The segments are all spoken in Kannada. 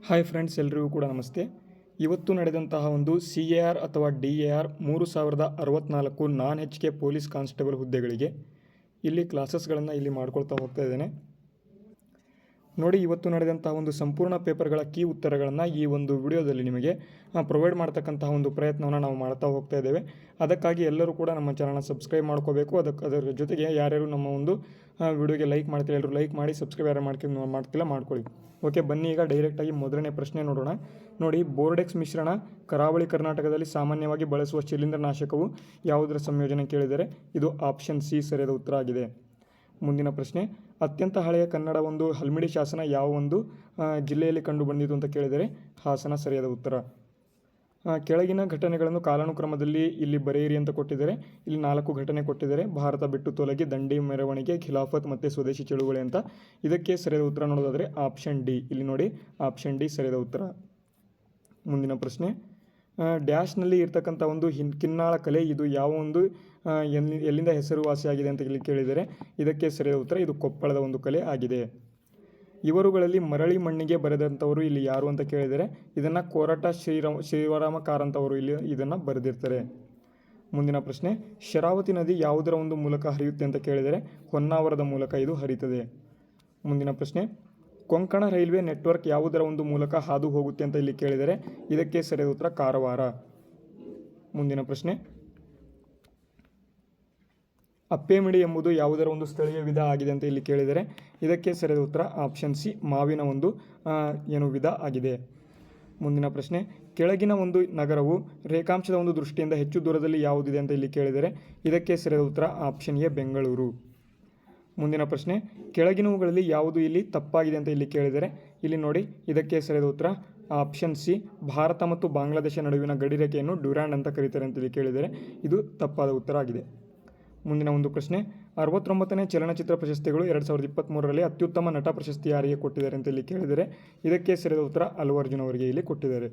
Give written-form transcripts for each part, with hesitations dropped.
ಹಾಯ್ ಫ್ರೆಂಡ್ಸ್, ಎಲ್ರಿಗೂ ಕೂಡ ನಮಸ್ತೆ. ಇವತ್ತು ನಡೆದಂತಹ ಒಂದು CAR ಅಥವಾ DAR 3064 ನಾನ್ HK ಪೊಲೀಸ್ ಕಾನ್ಸ್ಟೇಬಲ್ ಹುದ್ದೆಗಳಿಗೆ ಇಲ್ಲಿ ಕ್ಲಾಸಸ್ಗಳನ್ನು ಇಲ್ಲಿ ಮಾಡ್ಕೊಳ್ತಾ ಹೋಗ್ತಾ ಇದ್ದೇನೆ. ನೋಡಿ, ಇವತ್ತು ನಡೆದಂತಹ ಒಂದು ಸಂಪೂರ್ಣ ಪೇಪರ್ಗಳ ಕೀ ಉತ್ತರಗಳನ್ನು ಈ ಒಂದು ವಿಡಿಯೋದಲ್ಲಿ ನಿಮಗೆ ಪ್ರೊವೈಡ್ ಮಾಡ್ತಕ್ಕಂತಹ ಒಂದು ಪ್ರಯತ್ನವನ್ನು ನಾವು ಮಾಡ್ತಾ ಹೋಗ್ತಾ ಇದ್ದೇವೆ. ಅದಕ್ಕಾಗಿ ಎಲ್ಲರೂ ಕೂಡ ನಮ್ಮ ಚಾನಲ್ನ ಸಬ್ಸ್ಕ್ರೈಬ್ ಮಾಡ್ಕೋಬೇಕು. ಅದರ ಜೊತೆಗೆ ಯಾರ್ಯಾರು ನಮ್ಮ ಒಂದು ವಿಡಿಯೋಗೆ ಲೈಕ್ ಮಾಡ್ತೀರಾ ಎಲ್ಲರೂ ಲೈಕ್ ಮಾಡಿ, ಸಬ್ಸ್ಕ್ರೈಬ್ ಯಾರು ಮಾಡ್ತಿಲ್ಲ ಮಾಡ್ಕೊಳ್ಳಿ. ಓಕೆ, ಬನ್ನಿ ಈಗ ಡೈರೆಕ್ಟಾಗಿ ಮೊದಲನೇ ಪ್ರಶ್ನೆ ನೋಡೋಣ. ನೋಡಿ, ಬೋರ್ಡೆಕ್ಸ್ ಮಿಶ್ರಣ ಕರಾವಳಿ ಕರ್ನಾಟಕದಲ್ಲಿ ಸಾಮಾನ್ಯವಾಗಿ ಬಳಸುವ ಶಿಲೀಂಧ್ರನಾಶಕವು ಯಾವುದರ ಸಂಯೋಜನೆ ಕೇಳಿದರೆ ಇದು ಆಪ್ಷನ್ ಸಿ ಸರಿಯಾದ ಉತ್ತರ ಆಗಿದೆ. ಮುಂದಿನ ಪ್ರಶ್ನೆ, ಅತ್ಯಂತ ಹಳೆಯ ಕನ್ನಡ ಒಂದು ಹಲ್ಮಿಡಿ ಶಾಸನ ಯಾವ ಒಂದು ಜಿಲ್ಲೆಯಲ್ಲಿ ಕಂಡು ಬಂದಿತು ಅಂತ ಕೇಳಿದರೆ ಹಾಸನ ಸರಿಯಾದ ಉತ್ತರ. ಕೆಳಗಿನ ಘಟನೆಗಳನ್ನು ಕಾಲಾನುಕ್ರಮದಲ್ಲಿ ಇಲ್ಲಿ ಬರೆಯಿರಿ ಅಂತ ಕೊಟ್ಟಿದ್ದಾರೆ. ಇಲ್ಲಿ 4 ಘಟನೆ ಕೊಟ್ಟಿದ್ದಾರೆ: ಭಾರತ ಬಿಟ್ಟು ತೊಲಗಿ, ದಂಡಿ ಮೆರವಣಿಗೆ, ಖಿಲಾಫತ್ ಮತ್ತು ಸ್ವದೇಶಿ ಚಳುವಳಿ ಅಂತ. ಇದಕ್ಕೆ ಸರಿಯಾದ ಉತ್ತರ ನೋಡೋದಾದರೆ ಆಪ್ಷನ್ ಡಿ. ಇಲ್ಲಿ ನೋಡಿ, ಆಪ್ಷನ್ ಡಿ ಸರಿಯಾದ ಉತ್ತರ. ಮುಂದಿನ ಪ್ರಶ್ನೆ, ಡ್ಯಾಶ್ನಲ್ಲಿ ಇರ್ತಕ್ಕಂಥ ಒಂದು ಕಿನ್ನಾಳ ಕಲೆ ಇದು ಯಾವ ಒಂದು ಎಲ್ಲಿಂದ ಹೆಸರುವಾಸಿಯಾಗಿದೆ ಅಂತ ಇಲ್ಲಿ ಕೇಳಿದರೆ ಇದಕ್ಕೆ ಸರಿಯಾದ ಉತ್ತರ ಇದು ಕೊಪ್ಪಳದ ಒಂದು ಕಲೆ ಆಗಿದೆ. ಇವರುಗಳಲ್ಲಿ ಮರಳಿ ಮಣ್ಣಿಗೆ ಬರೆದಂಥವರು ಇಲ್ಲಿ ಯಾರು ಅಂತ ಕೇಳಿದರೆ ಇದನ್ನು ಕೋರಟ ಶಿವರಾಮ ಕಾರಂತವರು ಇಲ್ಲಿ ಇದನ್ನು ಬರೆದಿರ್ತಾರೆ. ಮುಂದಿನ ಪ್ರಶ್ನೆ, ಶರಾವತಿ ನದಿ ಯಾವುದರ ಒಂದು ಮೂಲಕ ಹರಿಯುತ್ತೆ ಅಂತ ಕೇಳಿದರೆ ಹೊನ್ನಾವರದ ಮೂಲಕ ಇದು ಹರಿಯುತ್ತದೆ. ಮುಂದಿನ ಪ್ರಶ್ನೆ, ಕೊಂಕಣ ರೈಲ್ವೆ ನೆಟ್ವರ್ಕ್ ಯಾವುದರ ಒಂದು ಮೂಲಕ ಹಾದು ಹೋಗುತ್ತೆ ಅಂತ ಇಲ್ಲಿ ಕೇಳಿದರೆ ಇದಕ್ಕೆ ಸರಿಯಾದ ಉತ್ತರ ಕಾರವಾರ. ಮುಂದಿನ ಪ್ರಶ್ನೆ, ಅಪ್ಪೆಮಿಡಿ ಎಂಬುದು ಯಾವುದರ ಒಂದು ಸ್ಥಳೀಯ ವಿಧ ಆಗಿದೆ ಅಂತ ಇಲ್ಲಿ ಕೇಳಿದರೆ ಇದಕ್ಕೆ ಸರಿಯಾದ ಉತ್ತರ ಆಪ್ಷನ್ ಸಿ ಮಾವಿನ ಒಂದು ವಿಧ ಆಗಿದೆ. ಮುಂದಿನ ಪ್ರಶ್ನೆ, ಕೆಳಗಿನ ಒಂದು ನಗರವು ರೇಖಾಂಶದ ಒಂದು ದೃಷ್ಟಿಯಿಂದ ಹೆಚ್ಚು ದೂರದಲ್ಲಿ ಯಾವುದಿದೆ ಅಂತ ಇಲ್ಲಿ ಕೇಳಿದರೆ ಇದಕ್ಕೆ ಸರಿಯಾದ ಉತ್ತರ ಆಪ್ಷನ್ ಎ ಬೆಂಗಳೂರು. ಮುಂದಿನ ಪ್ರಶ್ನೆ, ಕೆಳಗಿನವುಗಳಲ್ಲಿ ಯಾವುದು ಇಲ್ಲಿ ತಪ್ಪಾಗಿದೆ ಅಂತ ಇಲ್ಲಿ ಕೇಳಿದರೆ ಇಲ್ಲಿ ನೋಡಿ ಇದಕ್ಕೆ ಸರಿಯಾದ ಉತ್ತರ ಆಪ್ಷನ್ ಸಿ ಭಾರತ ಮತ್ತು ಬಾಂಗ್ಲಾದೇಶ ನಡುವಿನ ಗಡಿರೇಖೆಯನ್ನು ಡ್ಯೂರಾಂಡ್ ಅಂತ ಕರೀತಾರೆ ಅಂತ ಇಲ್ಲಿ ಕೇಳಿದರೆ ಇದು ತಪ್ಪಾದ ಉತ್ತರ ಆಗಿದೆ. ಮುಂದಿನ ಒಂದು ಪ್ರಶ್ನೆ, 69ನೇ ಚಲನಚಿತ್ರ ಪ್ರಶಸ್ತಿಗಳು 2023ರಲ್ಲಿ ಅತ್ಯುತ್ತಮ ನಟ ಪ್ರಶಸ್ತಿ ಯಾರಿಗೆ ಕೊಟ್ಟಿದ್ದಾರೆ ಅಂತ ಇಲ್ಲಿ ಕೇಳಿದರೆ ಇದಕ್ಕೆ ಸರಿಯಾದ ಉತ್ತರ ಅಲ್ಲು ಅರ್ಜುನ್ ಅವರಿಗೆ ಇಲ್ಲಿ ಕೊಟ್ಟಿದ್ದಾರೆ.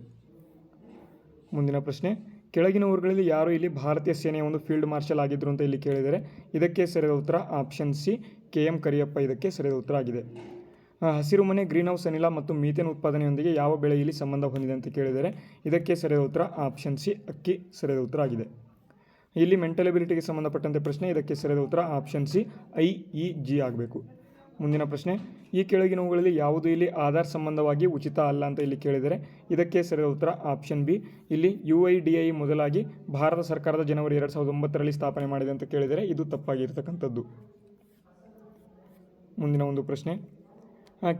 ಮುಂದಿನ ಪ್ರಶ್ನೆ, ಕೆಳಗಿನವರುಗಳಲ್ಲಿ ಯಾರು ಇಲ್ಲಿ ಭಾರತೀಯ ಸೇನೆಯ ಒಂದು ಫೀಲ್ಡ್ ಮಾರ್ಷಲ್ ಆಗಿದ್ದರು ಅಂತ ಇಲ್ಲಿ ಕೇಳಿದರೆ ಇದಕ್ಕೆ ಸರಿಯಾದ ಉತ್ತರ ಆಪ್ಷನ್ ಸಿ KM ಕರಿಯಪ್ಪ ಇದಕ್ಕೆ ಸರಿಯಾದ ಉತ್ತರ ಆಗಿದೆ. ಹಸಿರುಮನೆ ಗ್ರೀನ್ ಹೌಸ್ ಅನಿಲ ಮತ್ತು ಮೀಥೇನ್ ಉತ್ಪಾದನೆಯೊಂದಿಗೆ ಯಾವ ಬೆಳೆ ಇಲ್ಲಿ ಸಂಬಂಧ ಹೊಂದಿದೆ ಅಂತ ಕೇಳಿದರೆ ಇದಕ್ಕೆ ಸರಿಯಾದ ಉತ್ತರ ಆಪ್ಷನ್ ಸಿ ಅಕ್ಕಿ ಸರಿಯಾದ ಉತ್ತರ ಆಗಿದೆ. ಇಲ್ಲಿ ಮೆಂಟಲ್ ಎಬಿಲಿಟಿಗೆ ಸಂಬಂಧಪಟ್ಟಂತೆ ಪ್ರಶ್ನೆ, ಇದಕ್ಕೆ ಸರಿಯಾದ ಉತ್ತರ ಆಪ್ಷನ್ ಸಿ IEG ಆಗಬೇಕು. ಮುಂದಿನ ಪ್ರಶ್ನೆ, ಈ ಕೆಳಗಿನವುಗಳಲ್ಲಿ ಯಾವುದು ಇಲ್ಲಿ ಆಧಾರ್ ಸಂಬಂಧವಾಗಿ ಉಚಿತ ಅಲ್ಲ ಅಂತ ಇಲ್ಲಿ ಕೇಳಿದರೆ ಇದಕ್ಕೆ ಸರಿಯಾದ ಉತ್ತರ ಆಪ್ಷನ್ ಬಿ. ಇಲ್ಲಿ UIDAI ಮೊದಲಾಗಿ ಭಾರತ ಸರ್ಕಾರದ ಜನವರಿ 2009ರಲ್ಲಿ ಸ್ಥಾಪನೆ ಮಾಡಿದೆ ಅಂತ ಕೇಳಿದರೆ ಇದು ತಪ್ಪಾಗಿರ್ತಕ್ಕಂಥದ್ದು. ಮುಂದಿನ ಒಂದು ಪ್ರಶ್ನೆ,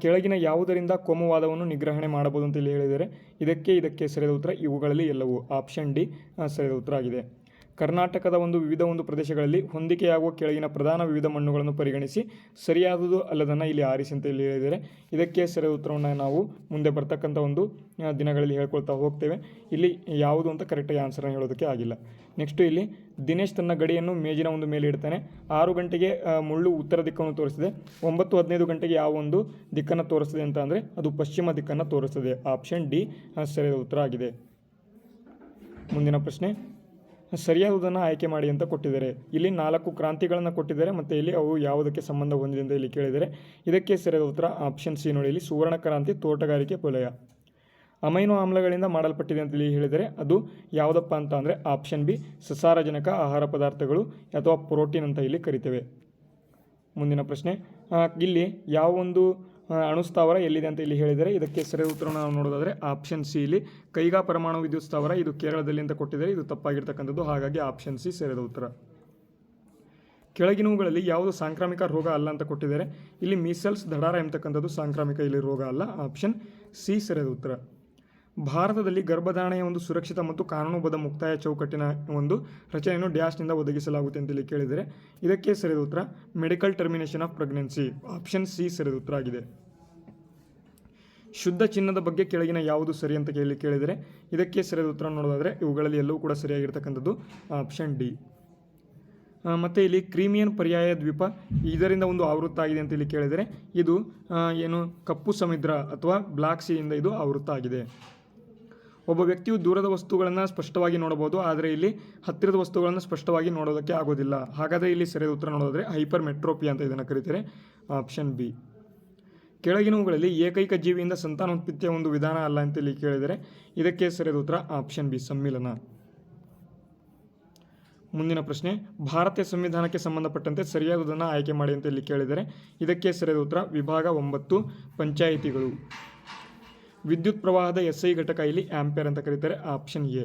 ಕೆಳಗಿನ ಯಾವುದರಿಂದ ಕೋಮುವಾದವನ್ನು ನಿಗ್ರಹಣೆ ಮಾಡಬಹುದು ಅಂತ ಇಲ್ಲಿ ಹೇಳಿದರೆ ಇದಕ್ಕೆ ಸರಿಯಾದ ಉತ್ತರ ಇವುಗಳಲ್ಲಿ ಎಲ್ಲವೂ ಆಪ್ಷನ್ ಡಿ ಸರಿಯಾದ ಉತ್ತರ ಆಗಿದೆ. ಕರ್ನಾಟಕದ ಒಂದು ವಿವಿಧ ಒಂದು ಪ್ರದೇಶಗಳಲ್ಲಿ ಹೊಂದಿಕೆಯಾಗುವ ಕೆಳಗಿನ ಪ್ರಧಾನ ವಿವಿಧ ಮಣ್ಣುಗಳನ್ನು ಪರಿಗಣಿಸಿ ಸರಿಯಾದುದು ಅಲ್ಲದನ್ನು ಇಲ್ಲಿ ಆರಿಸಿ ಅಂತ ಇಲ್ಲಿ ಹೇಳಿದರೆ ಇದಕ್ಕೆ ಸರಿಯಾದ ಉತ್ತರವನ್ನು ನಾವು ಮುಂದೆ ಬರ್ತಕ್ಕಂಥ ಒಂದು ದಿನಗಳಲ್ಲಿ ಹೇಳ್ಕೊಳ್ತಾ ಹೋಗ್ತೇವೆ. ಇಲ್ಲಿ ಯಾವುದು ಅಂತ ಕರೆಕ್ಟಾಗಿ ಆನ್ಸರ್ನ ಹೇಳೋದಕ್ಕೆ ಆಗಿಲ್ಲ. ನೆಕ್ಸ್ಟು ಇಲ್ಲಿ ದಿನೇಶ್ ತನ್ನ ಗಡಿಯನ್ನು ಮೇಜಿನ ಒಂದು ಮೇಲೆ ಇಡ್ತಾನೆ. 6 ಗಂಟೆಗೆ ಮುಳ್ಳು ಉತ್ತರ ದಿಕ್ಕನ್ನು ತೋರಿಸಿದೆ. 9:15 ಗಂಟೆಗೆ ಯಾವ ಒಂದು ದಿಕ್ಕನ್ನು ತೋರಿಸ್ತದೆ ಅಂತ ಅಂದರೆ ಅದು ಪಶ್ಚಿಮ ದಿಕ್ಕನ್ನು ತೋರಿಸ್ತದೆ. ಆಪ್ಷನ್ ಡಿ ಸರಿಯಾದ ಉತ್ತರ ಆಗಿದೆ. ಮುಂದಿನ ಪ್ರಶ್ನೆ, ಸರಿಯಾದುದನ್ನು ಆಯ್ಕೆ ಮಾಡಿ ಅಂತ ಕೊಟ್ಟಿದ್ದಾರೆ. ಇಲ್ಲಿ 4 ಕ್ರಾಂತಿಗಳನ್ನು ಕೊಟ್ಟಿದ್ದಾರೆ ಮತ್ತು ಇಲ್ಲಿ ಅವು ಯಾವುದಕ್ಕೆ ಸಂಬಂಧ ಹೊಂದಿದೆ ಅಂತ ಇಲ್ಲಿ ಕೇಳಿದರೆ ಇದಕ್ಕೆ ಸರಿಯಾದ ಉತ್ತರ ಆಪ್ಷನ್ ಸಿ ನೋಡಿ, ಇಲ್ಲಿ ಸುವರ್ಣ ಕ್ರಾಂತಿ, ತೋಟಗಾರಿಕೆ, ವಲಯ. ಅಮೈನೋ ಆಮ್ಲಗಳಿಂದ ಮಾಡಲ್ಪಟ್ಟಿದೆ ಅಂತ ಇಲ್ಲಿ ಹೇಳಿದರೆ ಅದು ಯಾವುದಪ್ಪ ಅಂತ ಅಂದರೆ ಆಪ್ಷನ್ ಬಿ ಸಸಾರಜನಕ ಆಹಾರ ಪದಾರ್ಥಗಳು ಅಥವಾ ಪ್ರೋಟೀನ್ ಅಂತ ಇಲ್ಲಿ ಕರಿತೇವೆ. ಮುಂದಿನ ಪ್ರಶ್ನೆ, ಇಲ್ಲಿ ಯಾವ ಒಂದು ಅಣುಸ್ಥಾವರ ಎಲ್ಲಿದೆ ಅಂತ ಇಲ್ಲಿ ಹೇಳಿದರೆ ಇದಕ್ಕೆ ಸರಿಯಾದ ಉತ್ತರವನ್ನು ನಾವು ನೋಡೋದಾದರೆ ಆಪ್ಷನ್ ಸಿ ಇಲ್ಲಿ ಕೈಗಾ ಪರಮಾಣು ವಿದ್ಯುತ್ ಸ್ಥಾವರ ಇದು ಕೇರಳದಲ್ಲಿ ಅಂತ ಕೊಟ್ಟಿದ್ದಾರೆ. ಇದು ತಪ್ಪಾಗಿರ್ತಕ್ಕಂಥದ್ದು, ಹಾಗಾಗಿ ಆಪ್ಷನ್ ಸಿ ಸರಿಯಾದ ಉತ್ತರ. ಕೆಳಗಿನವುಗಳಲ್ಲಿ ಯಾವುದು ಸಾಂಕ್ರಾಮಿಕ ರೋಗ ಅಲ್ಲ ಅಂತ ಕೊಟ್ಟಿದ್ದಾರೆ. ಇಲ್ಲಿ ಮೀಸಲ್ಸ್ ದಡಾರ ಎಂಬತಕ್ಕಂಥದ್ದು ಸಾಂಕ್ರಾಮಿಕ ಇಲ್ಲಿ ರೋಗ ಅಲ್ಲ. ಆಪ್ಷನ್ ಸಿ ಸರಿಯಾದ ಉತ್ತರ. ಭಾರತದಲ್ಲಿ ಗರ್ಭಧಾರಣೆಯ ಒಂದು ಸುರಕ್ಷಿತ ಮತ್ತು ಕಾನೂನುಬದ್ಧ ಮುಕ್ತಾಯ ಚೌಕಟ್ಟಿನ ಒಂದು ರಚನೆಯನ್ನು ಡ್ಯಾಶ್ನಿಂದ ಒದಗಿಸಲಾಗುತ್ತೆ ಅಂತ ಇಲ್ಲಿ ಕೇಳಿದರೆ ಇದಕ್ಕೆ ಸರಿಯಾದ ಉತ್ತರ medical termination of pregnancy. Option C ಸರಿಯಾದ ಉತ್ತರ ಆಗಿದೆ. ಶುದ್ಧ ಚಿನ್ನದ ಬಗ್ಗೆ ಕೆಳಗಿನ ಯಾವುದು ಸರಿ ಅಂತ ಕೇಳಿದರೆ ಇದಕ್ಕೆ ಸರಿಯಾದ ಉತ್ತರ ನೋಡೋದಾದರೆ ಇವುಗಳಲ್ಲಿ ಎಲ್ಲವೂ ಕೂಡ ಸರಿಯಾಗಿರ್ತಕ್ಕಂಥದ್ದು ಆಪ್ಷನ್ ಡಿ. ಮತ್ತು ಇಲ್ಲಿ ಕ್ರೀಮಿಯನ್ ಪರ್ಯಾಯ ದ್ವೀಪ ಇದರಿಂದ ಒಂದು ಆವೃತ್ತ ಆಗಿದೆ ಅಂತ ಇಲ್ಲಿ ಕೇಳಿದರೆ ಇದು ಕಪ್ಪು ಸಮುದ್ರ ಅಥವಾ ಬ್ಲಾಕ್ ಸೀಯಿಂದ ಇದು ಆವೃತ್ತ ಆಗಿದೆ. ಒಬ್ಬ ವ್ಯಕ್ತಿಯು ದೂರದ ವಸ್ತುಗಳನ್ನು ಸ್ಪಷ್ಟವಾಗಿ ನೋಡಬಹುದು, ಆದರೆ ಇಲ್ಲಿ ಹತ್ತಿರದ ವಸ್ತುಗಳನ್ನು ಸ್ಪಷ್ಟವಾಗಿ ನೋಡೋದಕ್ಕೆ ಆಗೋದಿಲ್ಲ. ಹಾಗಾದರೆ ಇಲ್ಲಿ ಸರಿಯಾದ ಉತ್ತರ ನೋಡೋದಾದರೆ ಹೈಪರ್ ಮೆಟ್ರೋಪಿ ಅಂತ ಇದನ್ನು ಕರೀತಾರೆ. Option B. ಕೆಳಗಿನವುಗಳಲ್ಲಿ ಏಕೈಕ ಜೀವಿಯಿಂದ ಸಂತಾನೋತ್ಪತ್ತಿಯ ಒಂದು ವಿಧಾನ ಅಲ್ಲ ಅಂತ ಇಲ್ಲಿ ಕೇಳಿದರೆ ಇದಕ್ಕೆ ಸರಿಯಾದ ಉತ್ತರ ಆಪ್ಷನ್ ಬಿ ಸಮ್ಮಿಲನ. ಮುಂದಿನ ಪ್ರಶ್ನೆ, ಭಾರತೀಯ ಸಂವಿಧಾನಕ್ಕೆ ಸಂಬಂಧಪಟ್ಟಂತೆ ಸರಿಯಾದುದನ್ನು ಆಯ್ಕೆ ಮಾಡಿ ಅಂತ ಇಲ್ಲಿ ಕೇಳಿದರೆ ಇದಕ್ಕೆ ಸರಿಯಾದ ಉತ್ತರ ವಿಭಾಗ 9 ಪಂಚಾಯಿತಿಗಳು. ವಿದ್ಯುತ್ ಪ್ರವಾಹದ SI ಘಟಕ ಇಲ್ಲಿ ಆಂಪಿಯರ್ ಅಂತ ಕರೀತಾರೆ, ಆಪ್ಷನ್ ಎ.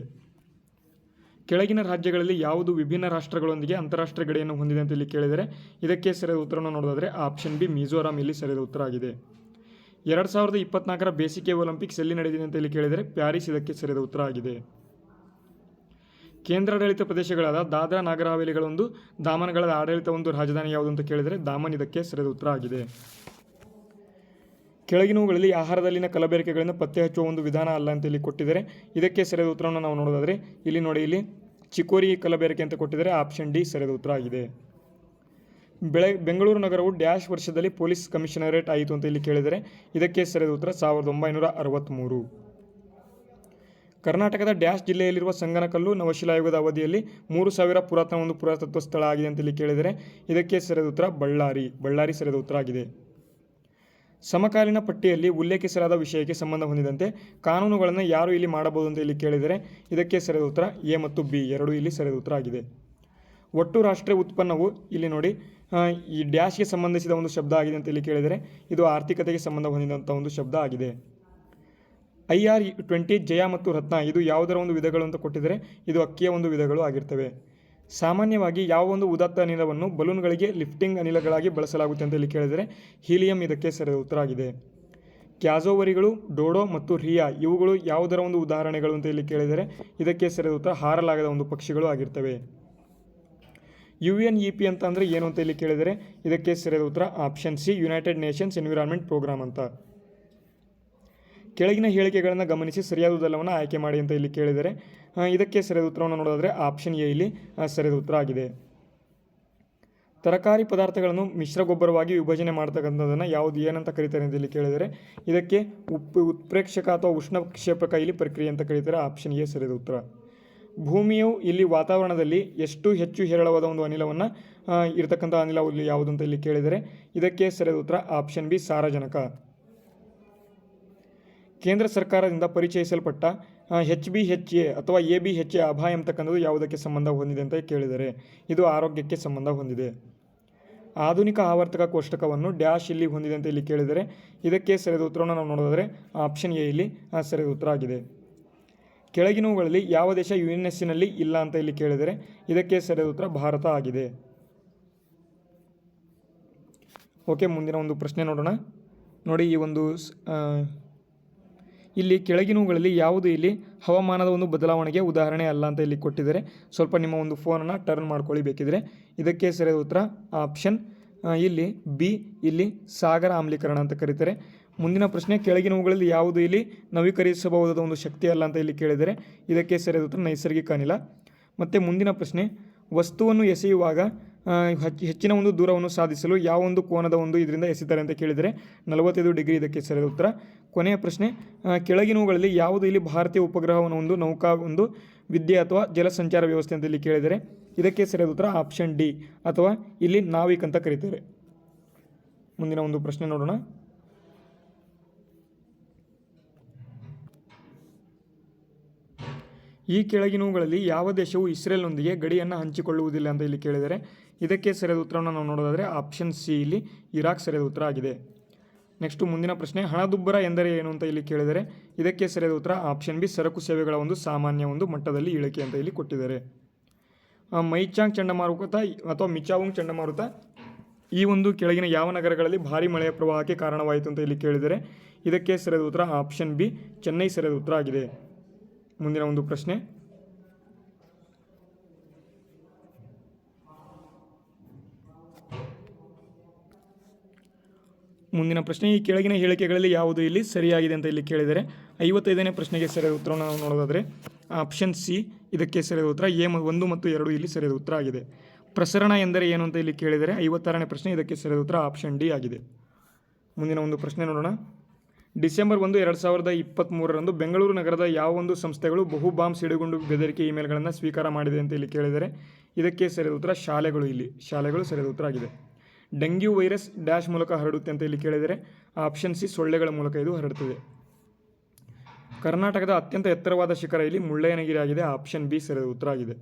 ಕೆಳಗಿನ ರಾಜ್ಯಗಳಲ್ಲಿ ಯಾವುದು ವಿಭಿನ್ನ ರಾಷ್ಟ್ರಗಳೊಂದಿಗೆ ಅಂತಾರಾಷ್ಟ್ರೀಯ ಗಡಿಯನ್ನು ಹೊಂದಿದೆ ಅಂತ ಇಲ್ಲಿ ಕೇಳಿದರೆ ಇದಕ್ಕೆ ಸರಿಯಾದ ಉತ್ತರವನ್ನು ನೋಡೋದಾದರೆ ಆಪ್ಷನ್ ಬಿ ಮಿಜೋರಾಂ ಇಲ್ಲಿ ಸರಿಯಾದ ಉತ್ತರ ಆಗಿದೆ. 2024ರ ಬೇಸಿಗೆ ಒಲಿಂಪಿಕ್ಸ್ ಎಲ್ಲಿ ನಡೆದಿದೆ ಅಂತ ಇಲ್ಲಿ ಕೇಳಿದರೆ ಪ್ಯಾರಿಸ್ ಇದಕ್ಕೆ ಸರಿಯಾದ ಉತ್ತರ ಆಗಿದೆ. ಕೇಂದ್ರಾಡಳಿತ ಪ್ರದೇಶಗಳಾದ ದಾದ್ರಾ ನಾಗರ್ ಹವೇಲಿಗಳೊಂದು ದಾಮನ್ಗಳ ಆಡಳಿತ ಒಂದು ರಾಜಧಾನಿ ಯಾವುದು ಅಂತ ಕೇಳಿದರೆ ದಾಮನ್ ಇದಕ್ಕೆ ಸರಿಯಾದ ಉತ್ತರ ಆಗಿದೆ. ಕೆಳಗಿನವುಗಳಲ್ಲಿ ಆಹಾರದಲ್ಲಿನ ಕಲಬೆರಕೆಗಳನ್ನು ಪತ್ತೆ ಹಚ್ಚುವ ಒಂದು ವಿಧಾನ ಅಲ್ಲ ಅಂತ ಇಲ್ಲಿ ಕೊಟ್ಟಿದ್ದಾರೆ. ಇದಕ್ಕೆ ಸರಿಯಾದ ಉತ್ತರವನ್ನು ನಾವು ನೋಡೋದಾದರೆ ಇಲ್ಲಿ ನೋಡಿ, ಇಲ್ಲಿ ಚಿಕೋರಿ ಕಲಬೆರಕೆ ಅಂತ ಕೊಟ್ಟಿದ್ದಾರೆ, ಆಪ್ಷನ್ ಡಿ ಸರಿಯಾದ ಉತ್ತರ ಆಗಿದೆ. ಬೆಂಗಳೂರು ನಗರವು ಡ್ಯಾಶ್ ವರ್ಷದಲ್ಲಿ ಪೊಲೀಸ್ ಕಮಿಷನರೇಟ್ ಆಯಿತು ಅಂತ ಇಲ್ಲಿ ಕೇಳಿದರೆ ಇದಕ್ಕೆ ಸರಿಯಾದ ಉತ್ತರ 1963. ಕರ್ನಾಟಕದ ಡ್ಯಾಶ್ ಜಿಲ್ಲೆಯಲ್ಲಿರುವ ಸಂಗನಕಲ್ಲು ನವಶಿಲಾಯುಗದ ಅವಧಿಯಲ್ಲಿ 3000 ಪುರಾತನ ಒಂದು ಪುರಾತತ್ವ ಸ್ಥಳ ಆಗಿದೆ ಅಂತ ಇಲ್ಲಿ ಕೇಳಿದರೆ ಇದಕ್ಕೆ ಸರಿಯಾದ ಉತ್ತರ ಬಳ್ಳಾರಿ ಸರಿಯಾದ ಉತ್ತರ ಆಗಿದೆ. ಸಮಕಾಲೀನ ಪಟ್ಟಿಯಲ್ಲಿ ಉಲ್ಲೇಖಿಸಲಾದ ವಿಷಯಕ್ಕೆ ಸಂಬಂಧ ಹೊಂದಿದಂತೆ ಕಾನೂನುಗಳನ್ನು ಯಾರು ಇಲ್ಲಿ ಮಾಡಬಹುದು ಅಂತ ಇಲ್ಲಿ ಕೇಳಿದರೆ ಇದಕ್ಕೆ ಸರಿಯಾದ ಉತ್ತರ ಎ ಮತ್ತು ಬಿ ಎರಡೂ ಇಲ್ಲಿ ಸರಿಯಾದ ಉತ್ತರ ಆಗಿದೆ. ಒಟ್ಟು ರಾಷ್ಟ್ರೀಯ ಉತ್ಪನ್ನವು ಇಲ್ಲಿ ನೋಡಿ ಈ ಡ್ಯಾಶ್ಗೆ ಸಂಬಂಧಿಸಿದ ಒಂದು ಶಬ್ದ ಆಗಿದೆ ಅಂತ ಇಲ್ಲಿ ಕೇಳಿದರೆ ಇದು ಆರ್ಥಿಕತೆಗೆ ಸಂಬಂಧ ಹೊಂದಿದಂಥ ಒಂದು ಶಬ್ದ ಆಗಿದೆ. IR-20 ಜಯ ಮತ್ತು ರತ್ನ ಇದು ಯಾವುದರ ಒಂದು ವಿಧಗಳು ಅಂತ ಕೊಟ್ಟಿದ್ದಾರೆ, ಇದು ಅಕ್ಕಿಯ ಒಂದು ವಿಧಗಳು ಆಗಿರ್ತವೆ. ಸಾಮಾನ್ಯವಾಗಿ ಯಾವ ಒಂದು ಉದಾತ್ತ ಅನಿಲವನ್ನು ಬಲೂನ್ಗಳಿಗೆ ಲಿಫ್ಟಿಂಗ್ ಅನಿಲಗಳಾಗಿ ಬಳಸಲಾಗುತ್ತೆ ಅಂತ ಇಲ್ಲಿ ಕೇಳಿದರೆ ಹೀಲಿಯಂ ಇದಕ್ಕೆ ಸರಿಯಾದ ಉತ್ತರ ಆಗಿದೆ. ಕ್ಯಾಸೋವರಿಗಳು, ಡೋಡೋ ಮತ್ತು ರಿಯಾ ಇವುಗಳು ಯಾವುದರ ಒಂದು ಉದಾಹರಣೆಗಳು ಅಂತ ಇಲ್ಲಿ ಕೇಳಿದರೆ ಇದಕ್ಕೆ ಸರಿಯಾದ ಉತ್ತರ ಹಾರಲಾಗದ ಒಂದು ಪಕ್ಷಿಗಳು ಆಗಿರ್ತವೆ. UNEP ಅಂತ ಅಂದರೆ ಏನು ಅಂತ ಇಲ್ಲಿ ಕೇಳಿದರೆ ಇದಕ್ಕೆ ಸರಿಯಾದ ಉತ್ತರ option C United Nations Environment Programme ಅಂತ. ಕೆಳಗಿನ ಹೇಳಿಕೆಗಳನ್ನು ಗಮನಿಸಿ ಸರಿಯಾದುದೆಲ್ಲವನ್ನು ಆಯ್ಕೆ ಮಾಡಿ ಅಂತ ಇಲ್ಲಿ ಕೇಳಿದರೆ ಇದಕ್ಕೆ ಸರಿಯಾದ ಉತ್ತರವನ್ನು ನೋಡೋದಾದರೆ ಆಪ್ಷನ್ ಎ ಇಲ್ಲಿ ಸರಿಯಾದ ಉತ್ತರ ಆಗಿದೆ. ತರಕಾರಿ ಪದಾರ್ಥಗಳನ್ನು ಮಿಶ್ರ ಗೊಬ್ಬರವಾಗಿ ವಿಭಜನೆ ಮಾಡ್ತಕ್ಕಂಥದ್ದನ್ನು ಯಾವುದು ಏನಂತ ಕರೀತಾರೆ ಅಂತ ಇಲ್ಲಿ ಕೇಳಿದರೆ ಇದಕ್ಕೆ ಉತ್ಪ್ರೇಕ್ಷಕ ಅಥವಾ ಉಷ್ಣಕ್ಷೇಪಕ ಇಲ್ಲಿ ಪ್ರಕ್ರಿಯೆ ಅಂತ ಕರೀತಾರೆ, ಆಪ್ಷನ್ ಎ ಸರಿಯಾದ ಉತ್ತರ. ಭೂಮಿಯು ಇಲ್ಲಿ ವಾತಾವರಣದಲ್ಲಿ ಎಷ್ಟು ಹೆಚ್ಚು ಹೇರಳವಾದ ಒಂದು ಅನಿಲವನ್ನು ಇರತಕ್ಕಂಥ ಅನಿಲ ಯಾವುದು ಅಂತ ಇಲ್ಲಿ ಕೇಳಿದರೆ ಇದಕ್ಕೆ ಸರಿಯಾದ ಉತ್ತರ ಆಪ್ಷನ್ ಬಿ ಸಾರಜನಕ. ಕೇಂದ್ರ ಸರ್ಕಾರದಿಂದ ಪರಿಚಯಿಸಲ್ಪಟ್ಟ HBHA ಅಥವಾ ABHA ಅಭಾಯ ಎಂಬತಕ್ಕಂಥದ್ದು ಯಾವುದಕ್ಕೆ ಸಂಬಂಧ ಹೊಂದಿದೆ ಅಂತ ಕೇಳಿದರೆ ಇದು ಆರೋಗ್ಯಕ್ಕೆ ಸಂಬಂಧ ಹೊಂದಿದೆ. ಆಧುನಿಕ ಆವರ್ತಕ ಕೋಷ್ಟಕವನ್ನು ಡ್ಯಾಶ್ ಇಲ್ಲಿ ಹೊಂದಿದೆ ಅಂತ ಇಲ್ಲಿ ಕೇಳಿದರೆ ಇದಕ್ಕೆ ಸರಿಯಾದ ಉತ್ತರವನ್ನು ನಾವು ನೋಡೋದಾದರೆ ಆಪ್ಷನ್ ಎ ಇಲ್ಲಿ ಸರಿಯಾದ ಉತ್ತರ ಆಗಿದೆ. ಕೆಳಗಿನವುಗಳಲ್ಲಿ ಯಾವ ದೇಶ UNSCನಲ್ಲಿ ಇಲ್ಲ ಅಂತ ಇಲ್ಲಿ ಕೇಳಿದರೆ ಇದಕ್ಕೆ ಸರಿಯಾದ ಉತ್ತರ ಭಾರತ ಆಗಿದೆ. ಓಕೆ, ಮುಂದಿನ ಒಂದು ಪ್ರಶ್ನೆ ನೋಡೋಣ. ನೋಡಿ, ಈ ಒಂದು ಇಲ್ಲಿ ಕೆಳಗಿನವುಗಳಲ್ಲಿ ಯಾವುದು ಇಲ್ಲಿ ಹವಾಮಾನದ ಒಂದು ಬದಲಾವಣೆಗೆ ಉದಾಹರಣೆ ಅಲ್ಲ ಅಂತ ಇಲ್ಲಿ ಕೊಟ್ಟಿದ್ದಾರೆ. ಸ್ವಲ್ಪ ನಿಮ್ಮ ಒಂದು ಫೋನನ್ನು ಟರ್ನ್ ಮಾಡ್ಕೊಳ್ಳಿ ಬೇಕಿದ್ರೆ. ಇದಕ್ಕೆ ಸರಿಯಾದ ಉತ್ತರ ಆಪ್ಷನ್ ಇಲ್ಲಿ ಬಿ ಇಲ್ಲಿ ಸಾಗರ ಆಮ್ಲೀಕರಣ ಅಂತ ಕರೀತಾರೆ. ಮುಂದಿನ ಪ್ರಶ್ನೆ, ಕೆಳಗಿನವುಗಳಲ್ಲಿ ಯಾವುದು ಇಲ್ಲಿ ನವೀಕರಿಸಬಹುದಾದ ಒಂದು ಶಕ್ತಿ ಅಲ್ಲ ಅಂತ ಇಲ್ಲಿ ಕೇಳಿದರೆ ಇದಕ್ಕೆ ಸರಿಯಾದ ಉತ್ತರ ನೈಸರ್ಗಿಕ ಅನಿಲ. ಮತ್ತು ಮುಂದಿನ ಪ್ರಶ್ನೆ, ವಸ್ತುವನ್ನು ಎಸೆಯುವಾಗ ಹೆಚ್ಚಿನ ಒಂದು ದೂರವನ್ನು ಸಾಧಿಸಲು ಯಾವ ಒಂದು ಕೋನದ ಒಂದು ಇದರಿಂದ ಎಸೆತಾರೆ ಅಂತ ಕೇಳಿದರೆ 45 ಡಿಗ್ರಿ ಇದಕ್ಕೆ ಸರಿಯಾದ ಉತ್ತರ. ಕೊನೆಯ ಪ್ರಶ್ನೆ, ಕೆಳಗಿನವುಗಳಲ್ಲಿ ಯಾವುದು ಇಲ್ಲಿ ಭಾರತೀಯ ಉಪಗ್ರಹವನ್ನು ಒಂದು ನೌಕಾ ಒಂದು ವಿದ್ಯೆ ಅಥವಾ ಜಲಸಂಚಾರ ವ್ಯವಸ್ಥೆ ಅಂತ ಇಲ್ಲಿ ಕೇಳಿದರೆ ಇದಕ್ಕೆ ಸರಿಯಾದ ಉತ್ತರ ಆಪ್ಷನ್ ಡಿ ಅಥವಾ ಇಲ್ಲಿ ನಾವಿಕ್ ಅಂತ ಕರೀತಾರೆ. ಮುಂದಿನ ಒಂದು ಪ್ರಶ್ನೆ ನೋಡೋಣ. ಈ ಕೆಳಗಿನವುಗಳಲ್ಲಿ ಯಾವ ದೇಶವು ಇಸ್ರೇಲ್ನೊಂದಿಗೆ ಗಡಿಯನ್ನು ಹಂಚಿಕೊಳ್ಳುವುದಿಲ್ಲ ಅಂತ ಇಲ್ಲಿ ಕೇಳಿದರೆ ಇದಕ್ಕೆ ಸರಿಯಾದ ಉತ್ತರವನ್ನು ನಾವು ನೋಡೋದಾದರೆ ಆಪ್ಷನ್ ಸಿ ಇಲ್ಲಿ ಇರಾಕ್ ಸರಿಯಾದ ಉತ್ತರ ಆಗಿದೆ. ನೆಕ್ಸ್ಟು ಮುಂದಿನ ಪ್ರಶ್ನೆ, ಹಣದುಬ್ಬರ ಎಂದರೆ ಏನು ಅಂತ ಇಲ್ಲಿ ಕೇಳಿದರೆ ಇದಕ್ಕೆ ಸರಿಯಾದ ಉತ್ತರ ಆಪ್ಷನ್ ಬಿ ಸರಕು ಸೇವೆಗಳ ಒಂದು ಸಾಮಾನ್ಯ ಒಂದು ಮಟ್ಟದಲ್ಲಿ ಇಳಿಕೆ ಅಂತ ಇಲ್ಲಿ ಕೊಟ್ಟಿದ್ದಾರೆ. ಮೈಚಾಂಗ್ ಚಂಡಮಾರುತ ಅಥವಾ ಮಿಚಾವುಂಗ್ ಚಂಡಮಾರುತ ಈ ಒಂದು ಕೆಳಗಿನ ಯಾವ ನಗರಗಳಲ್ಲಿ ಭಾರೀ ಮಳೆಯ ಪ್ರವಾಹಕ್ಕೆ ಕಾರಣವಾಯಿತು ಅಂತ ಇಲ್ಲಿ ಕೇಳಿದರೆ ಇದಕ್ಕೆ ಸರಿಯಾದ ಉತ್ತರ ಆಪ್ಷನ್ ಬಿ ಚೆನ್ನೈ ಸರಿಯಾದ ಉತ್ತರ ಆಗಿದೆ. ಮುಂದಿನ ಒಂದು ಪ್ರಶ್ನೆ, ಈ ಕೆಳಗಿನ ಹೇಳಿಕೆಗಳಲ್ಲಿ ಯಾವುದು ಇಲ್ಲಿ ಸರಿಯಾಗಿದೆ ಅಂತ ಇಲ್ಲಿ ಕೇಳಿದರೆ 55ನೇ ಪ್ರಶ್ನೆಗೆ ಸರಿಯಾದ ಉತ್ತರವನ್ನು ನಾವು ನೋಡೋದಾದರೆ ಆಪ್ಷನ್ ಸಿ ಇದಕ್ಕೆ ಸರಿಯಾದ ಉತ್ತರ ಎ 1 ಮತ್ತು 2 ಇಲ್ಲಿ ಸರಿಯಾದ ಉತ್ತರ ಆಗಿದೆ. ಪ್ರಸರಣ ಎಂದರೆ ಏನು ಅಂತ ಇಲ್ಲಿ ಕೇಳಿದರೆ 56ನೇ ಪ್ರಶ್ನೆ ಇದಕ್ಕೆ ಸರಿಯಾದ ಉತ್ತರ ಆಪ್ಷನ್ ಡಿ ಆಗಿದೆ. ಮುಂದಿನ ಒಂದು ಪ್ರಶ್ನೆ ನೋಡೋಣ. ಡಿಸೆಂಬರ್ 1, 2023ರಂದು ಬೆಂಗಳೂರು ನಗರದ ಯಾವ ಒಂದು ಸಂಸ್ಥೆಗಳು ಬಹು ಬಾಂಬ್ ಸಿಡಿಗುಂಡು ಬೆದರಿಕೆ ಇಮೇಲ್ಗಳನ್ನು ಸ್ವೀಕಾರ ಮಾಡಿದೆ ಅಂತ ಇಲ್ಲಿ ಕೇಳಿದರೆ ಇದಕ್ಕೆ ಸರಿಯಾದ ಉತ್ತರ ಶಾಲೆಗಳು ಸರಿಯಾದ ಉತ್ತರ ಆಗಿದೆ. ಡೆಂಗ್ಯೂ ವೈರಸ್ ಡ್ಯಾಶ್ ಮೂಲಕ ಹರಡುತ್ತೆ ಅಂತ ಇಲ್ಲಿ ಕೇಳಿದರೆ ಆಪ್ಷನ್ ಸಿ ಸೊಳ್ಳೆಗಳ ಮೂಲಕ ಇದು ಹರಡುತ್ತದೆ. ಕರ್ನಾಟಕದ ಅತ್ಯಂತ ಎತ್ತರವಾದ ಶಿಖರ ಇಲ್ಲಿ ಮುಳ್ಳಯ್ಯನಗಿರಿ ಆಗಿದೆ. ಆಪ್ಷನ್ ಬಿ ಸರಿಯಾದ ಉತ್ತರ ಆಗಿದೆ.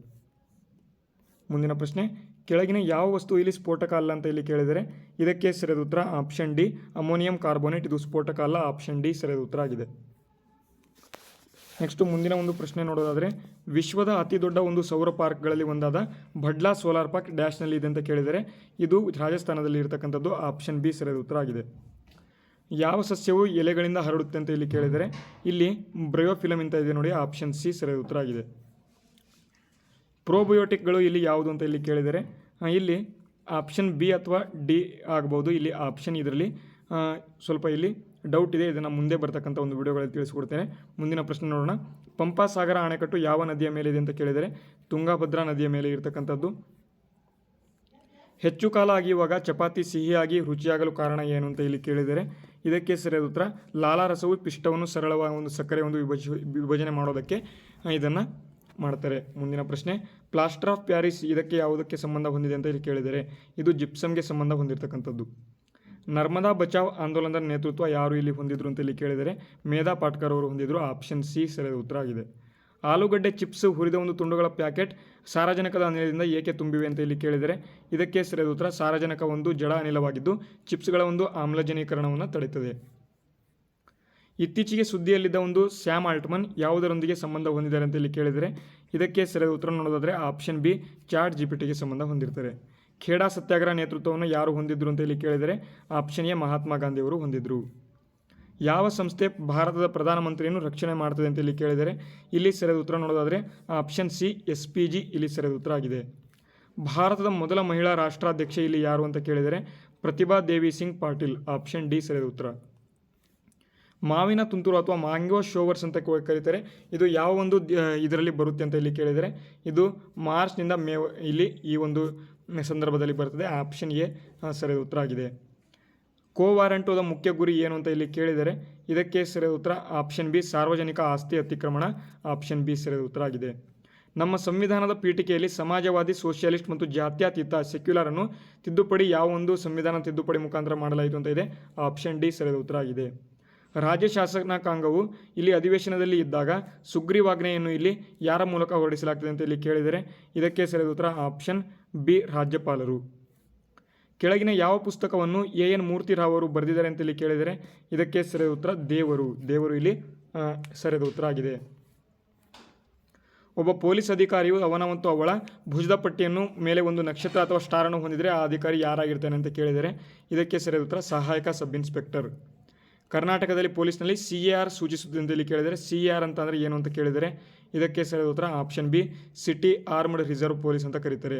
ಮುಂದಿನ ಪ್ರಶ್ನೆ, ಕೆಳಗಿನ ಯಾವ ವಸ್ತು ಇಲ್ಲಿ ಸ್ಫೋಟಕ ಅಲ್ಲ ಅಂತ ಇಲ್ಲಿ ಕೇಳಿದರೆ ಇದಕ್ಕೆ ಸರಿಯಾದ ಉತ್ತರ ಆಪ್ಷನ್ ಡಿ ಅಮೋನಿಯಂ ಕಾರ್ಬೋನೇಟ್. ಇದು ಸ್ಫೋಟಕ ಅಲ್ಲ. ಆಪ್ಷನ್ ಡಿ ಸರಿಯಾದ ಉತ್ತರ ಆಗಿದೆ. ನೆಕ್ಸ್ಟು ಮುಂದಿನ ಒಂದು ಪ್ರಶ್ನೆ ನೋಡೋದಾದರೆ, ವಿಶ್ವದ ಅತಿ ದೊಡ್ಡ ಒಂದು ಸೌರ ಪಾರ್ಕ್ಗಳಲ್ಲಿ ಒಂದಾದ ಭಡ್ಲಾ ಸೋಲಾರ್ ಪಾರ್ಕ್ ಡ್ಯಾಶ್ನಲ್ಲಿ ಇದೆ ಅಂತ ಕೇಳಿದರೆ ಇದು ರಾಜಸ್ಥಾನದಲ್ಲಿ ಇರತಕ್ಕಂಥದ್ದು. ಆಪ್ಷನ್ ಬಿ ಸರಿಯಾದ ಉತ್ತರ ಆಗಿದೆ. ಯಾವ ಸಸ್ಯವು ಎಲೆಗಳಿಂದ ಹರಡುತ್ತೆ ಅಂತ ಇಲ್ಲಿ ಕೇಳಿದರೆ ಇಲ್ಲಿ ಬ್ರಯೋಫಿಲಮ್ ಅಂತ ಇದೆ ನೋಡಿ. ಆಪ್ಷನ್ ಸಿ ಸರಿಯಾದ ಉತ್ತರ ಆಗಿದೆ. ಪ್ರೋಬಯೋಟಿಕ್ಗಳು ಇಲ್ಲಿ ಯಾವುದು ಅಂತ ಇಲ್ಲಿ ಕೇಳಿದರೆ ಇಲ್ಲಿ ಆಪ್ಷನ್ ಬಿ ಅಥವಾ ಡಿ ಆಗ್ಬೋದು. ಇಲ್ಲಿ ಆಪ್ಷನ್ ಇದರಲ್ಲಿ ಸ್ವಲ್ಪ ಇಲ್ಲಿ ಡೌಟ್ ಇದೆ. ಇದನ್ನು ಮುಂದೆ ಬರ್ತಕ್ಕಂಥ ಒಂದು ವಿಡಿಯೋಗಳಲ್ಲಿ ತಿಳಿಸ್ಕೊಡ್ತೇನೆ. ಮುಂದಿನ ಪ್ರಶ್ನೆ ನೋಡೋಣ. ಪಂಪಾಸಾಗರ ಅಣೆಕಟ್ಟು ಯಾವ ನದಿಯ ಮೇಲೆ ಇದೆ ಅಂತ ಕೇಳಿದರೆ ತುಂಗಭದ್ರಾ ನದಿಯ ಮೇಲೆ ಇರತಕ್ಕಂಥದ್ದು. ಹೆಚ್ಚು ಕಾಲ ಅಗಿಯುವಾಗ ಚಪಾತಿ ಸಿಹಿಯಾಗಿ ರುಚಿಯಾಗಲು ಕಾರಣ ಏನು ಅಂತ ಇಲ್ಲಿ ಕೇಳಿದರೆ ಇದಕ್ಕೆ ಸರಿಯಾದ ಉತ್ತರ ಲಾಲಾರಸವು ಪಿಷ್ಟವನ್ನು ಸರಳವಾದ ಒಂದು ಸಕ್ಕರೆ ಒಂದು ವಿಭಜನೆ ಮಾಡೋದಕ್ಕೆ ಇದನ್ನು ಮಾಡ್ತಾರೆ. ಮುಂದಿನ ಪ್ರಶ್ನೆ, ಪ್ಲಾಸ್ಟರ್ ಆಫ್ ಪ್ಯಾರಿಸ್ ಇದಕ್ಕೆ ಯಾವುದಕ್ಕೆ ಸಂಬಂಧ ಹೊಂದಿದೆ ಅಂತ ಇಲ್ಲಿ ಕೇಳಿದರೆ ಇದು ಜಿಪ್ಸಮ್ಗೆ ಸಂಬಂಧ ಹೊಂದಿರತಕ್ಕಂಥದ್ದು. ನರ್ಮದಾ ಬಚಾವ್ ಆಂದೋಲನದ ನೇತೃತ್ವ ಯಾರು ಇಲ್ಲಿ ಹೊಂದಿದ್ರು ಅಂತ ಇಲ್ಲಿ ಕೇಳಿದರೆ ಮೇಧಾ ಪಾಟ್ಕರ್ ಅವರು ಹೊಂದಿದ್ರು. ಆಪ್ಷನ್ ಸಿ ಸರಿಯಾದ ಉತ್ತರ ಆಗಿದೆ. ಆಲೂಗಡ್ಡೆ ಚಿಪ್ಸ್ ಹುರಿದ ಒಂದು ತುಂಡುಗಳ ಪ್ಯಾಕೆಟ್ ಸಾರಜನಕದ ಅನಿಲದಿಂದ ಏಕೆ ತುಂಬಿವೆ ಅಂತ ಇಲ್ಲಿ ಕೇಳಿದರೆ ಇದಕ್ಕೆ ಸರಿಯಾದ ಉತ್ತರ ಸಾರಜನಕ ಒಂದು ಜಡ ಅನಿಲವಾಗಿದ್ದು ಚಿಪ್ಸ್ಗಳ ಒಂದು ಆಮ್ಲಜನೀಕರಣವನ್ನು ತಡೆಯುತ್ತದೆ. ಇತ್ತೀಚೆಗೆ ಸುದ್ದಿಯಲ್ಲಿದ್ದ ಒಂದು ಸ್ಯಾಮ್ ಆಲ್ಟ್ಮನ್ ಯಾವುದರೊಂದಿಗೆ ಸಂಬಂಧ ಹೊಂದಿದ್ದಾರೆ ಅಂತ ಇಲ್ಲಿ ಕೇಳಿದರೆ ಇದಕ್ಕೆ ಸರಿಯಾದ ಉತ್ತರ ನೋಡೋದಾದರೆ ಆಪ್ಷನ್ ಬಿ ಚಾಟ್ ಜಿಪಿಟಿಗೆ ಸಂಬಂಧ ಹೊಂದಿರ್ತಾರೆ. ಖೇಡಾ ಸತ್ಯಾಗ್ರಹ ನೇತೃತ್ವವನ್ನು ಯಾರು ಹೊಂದಿದ್ರು ಅಂತ ಇಲ್ಲಿ ಕೇಳಿದರೆ ಆಪ್ಷನ್ ಎ ಮಹಾತ್ಮ ಗಾಂಧಿಯವರು ಹೊಂದಿದ್ರು. ಯಾವ ಸಂಸ್ಥೆ ಭಾರತದ ಪ್ರಧಾನಮಂತ್ರಿಯನ್ನು ರಕ್ಷಣೆ ಮಾಡ್ತದೆ ಅಂತ ಇಲ್ಲಿ ಕೇಳಿದರೆ ಇಲ್ಲಿ ಸರಿಯಾದ ಉತ್ತರ ನೋಡೋದಾದರೆ ಆಪ್ಷನ್ ಸಿ SPG ಇಲ್ಲಿ ಸರಿಯಾದ ಉತ್ತರ ಆಗಿದೆ. ಭಾರತದ ಮೊದಲ ಮಹಿಳಾ ರಾಷ್ಟ್ರಾಧ್ಯಕ್ಷೆ ಇಲ್ಲಿ ಯಾರು ಅಂತ ಕೇಳಿದರೆ ಪ್ರತಿಭಾ ದೇವಿ ಸಿಂಗ್ ಪಾಟೀಲ್. ಆಪ್ಷನ್ ಡಿ ಸರಿಯಾದ ಉತ್ತರ. ಮಾವಿನ ತುಂತುರು ಅಥವಾ ಮ್ಯಾಂಗೋ ಶೋವರ್ಸ್ ಅಂತ ಕರೀತಾರೆ. ಇದು ಯಾವ ಒಂದು ಇದರಲ್ಲಿ ಬರುತ್ತೆ ಅಂತ ಇಲ್ಲಿ ಕೇಳಿದರೆ ಇದು ಮಾರ್ಚ್ನಿಂದ ಮೇ ಇಲ್ಲಿ ಈ ಒಂದು ಸಂದರ್ಭದಲ್ಲಿ ಬರ್ತದೆ. ಆಪ್ಷನ್ ಎ ಸರಿಯಾದ ಉತ್ತರ ಆಗಿದೆ. ಕೋವಾರಂಟೋದ ಮುಖ್ಯ ಗುರಿ ಏನು ಅಂತ ಇಲ್ಲಿ ಕೇಳಿದರೆ ಇದಕ್ಕೆ ಸರಿಯಾದ ಉತ್ತರ ಆಪ್ಷನ್ ಬಿ ಸಾರ್ವಜನಿಕ ಆಸ್ತಿ ಅತಿಕ್ರಮಣ. ಆಪ್ಷನ್ ಬಿ ಸರಿಯಾದ ಉತ್ತರ ಆಗಿದೆ. ನಮ್ಮ ಸಂವಿಧಾನದ ಪೀಠಿಕೆಯಲ್ಲಿ ಸಮಾಜವಾದಿ, ಸೋಷಿಯಲಿಸ್ಟ್ ಮತ್ತು ಜಾತ್ಯತೀತ ಸೆಕ್ಯುಲರ್ ಅನ್ನು ತಿದ್ದುಪಡಿ ಯಾವ ಒಂದು ಸಂವಿಧಾನ ತಿದ್ದುಪಡಿ ಮುಖಾಂತರ ಮಾಡಲಾಯಿತು ಅಂತ ಇದೆ. ಆಪ್ಷನ್ ಡಿ ಸರಿಯಾದ ಉತ್ತರ ಆಗಿದೆ. ರಾಜ್ಯ ಶಾಸಕಾಂಗವು ಇಲ್ಲಿ ಅಧಿವೇಶನದಲ್ಲಿ ಇದ್ದಾಗ ಸುಗ್ರೀವಾಜ್ಞೆಯನ್ನು ಇಲ್ಲಿ ಯಾರ ಮೂಲಕ ಹೊರಡಿಸಲಾಗ್ತದೆ ಅಂತ ಇಲ್ಲಿ ಕೇಳಿದರೆ ಇದಕ್ಕೆ ಸರಿಯಾದ ಉತ್ತರ ಆಪ್ಷನ್ ಬಿ ರಾಜ್ಯಪಾಲರು. ಕೆಳಗಿನ ಯಾವ ಪುಸ್ತಕವನ್ನು AN ಮೂರ್ತಿರಾವ್ ಅವರು ಬರೆದಿದ್ದಾರೆ ಅಂತ ಇಲ್ಲಿ ಕೇಳಿದರೆ ಇದಕ್ಕೆ ಸರಿಯಾದ ಉತ್ತರ ದೇವರು ಇಲ್ಲಿ ಸರಿಯಾದ ಉತ್ತರ ಆಗಿದೆ. ಒಬ್ಬ ಪೊಲೀಸ್ ಅಧಿಕಾರಿಯು ಅವನ ಮತ್ತು ಅವಳ ಭುಜದ ಪಟ್ಟಿಯನ್ನು ಮೇಲೆ ಒಂದು ನಕ್ಷತ್ರ ಅಥವಾ ಸ್ಟಾರನ್ನು ಹೊಂದಿದರೆ ಆ ಅಧಿಕಾರಿ ಯಾರಾಗಿರ್ತಾನೆ ಅಂತ ಕೇಳಿದರೆ ಇದಕ್ಕೆ ಸರಿಯಾದ ಉತ್ತರ ಸಹಾಯಕ ಸಬ್ ಇನ್ಸ್ಪೆಕ್ಟರ್. ಕರ್ನಾಟಕದಲ್ಲಿ ಪೊಲೀಸ್ನಲ್ಲಿ CAR ಸೂಚಿಸುತ್ತದೆ ಅಂತ ಇಲ್ಲಿ ಕೇಳಿದರೆ CAR ಅಂತ ಅಂದರೆ ಏನು ಅಂತ ಕೇಳಿದರೆ ಇದಕ್ಕೆ ಸರಿಯಾದ ಉತ್ತರ option B city armed reserve police ಅಂತ ಕರೀತಾರೆ.